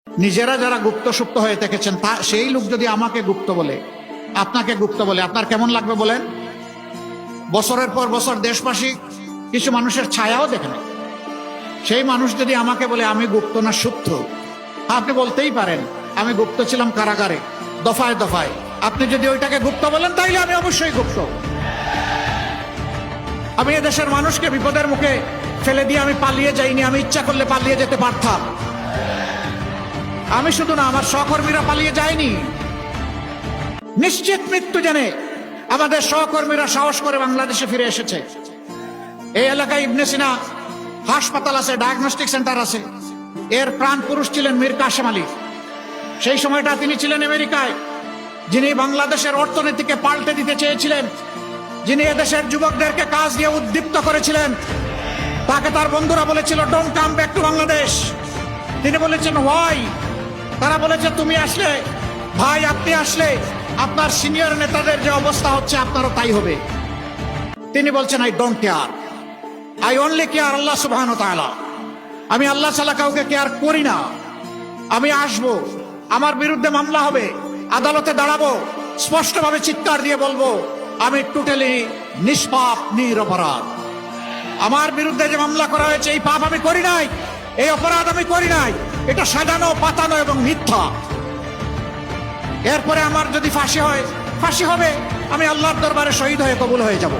নিজেরা যারা গুপ্ত সুপ্ত হয়ে থেকেছেন সেই লোক যদি আমাকে গুপ্ত বলে, আপনাকে গুপ্ত বলে, আপনার কেমন লাগবে বলেন? বছরের পর বছর দেশবাসী কিছু মানুষের ছায়াও দেখে না। সেই মানুষ যদি আমাকে বলে আমি গুপ্ত না সুপ্ত, আপনি বলতেই পারেন আমি গুপ্ত ছিলাম কারাগারে, দফায় দফায়। আপনি যদি ওইটাকে গুপ্ত বলেন তাইলে আমি অবশ্যই গুপ্ত। আমি এদেশের মানুষকে বিপদের মুখে ফেলে দিয়ে আমি পালিয়ে যাইনি। আমি ইচ্ছা করলে পালিয়ে যেতে পারতাম। আমি শুধু না, আমার সহকর্মীরা পালিয়ে যায়নি। নিশ্চিত মৃত্যু জেনে আমাদের সহকর্মীরা সাহস করে বাংলাদেশে ফিরে এসেছে। এই এলাকায় ইবনে সিনা হাসপাতাল আছে, ডায়াগনস্টিক সেন্টার আছে। এর প্রাণ পুরুষ ছিলেন মীর কাসেম আলী। সেই সময়টা তিনি ছিলেন আমেরিকায়, যিনি বাংলাদেশের অর্থনীতিকে পাল্টে দিতে চেয়েছিলেন, যিনি এদেশের যুবকদেরকে কাজ দিয়ে উদ্দীপ্ত করেছিলেন। তাকে তার বন্ধুরা বলেছিল don't come back to Bangladesh. তিনি বলেছেন হোয়াই? তারা বলেছে তুমি আসলে, ভাই আপনি আসলে আপনার সিনিয়র নেতাদের যে অবস্থা হচ্ছে আপনারও তাই হবে। তিনি বলছেন I don't care, I only care Allah সুবহানাহু ওয়া তাআলা। আমি আল্লাহ ছাড়া কাউকে কেয়ার করি না। আমি আসব, আমার বিরুদ্ধে মামলা হবে, আদালতে দাঁড়াবো, স্পষ্টভাবে চিৎকার দিয়ে বলবো আমি টোটালি নিষ্পাপ, নিরপরাধ। আমার বিরুদ্ধে যে মামলা করা হয়েছে এই পাপ আমি করি নাই, এই অপরাধ আমি করি নাই, এটা সাজানো, পাতানো এবং মিথ্যা। এরপরে আমার যদি ফাঁসি হয়, ফাঁসি হবে, আমি আল্লাহর দরবারে শহীদ হয়ে কবুল হয়ে যাব।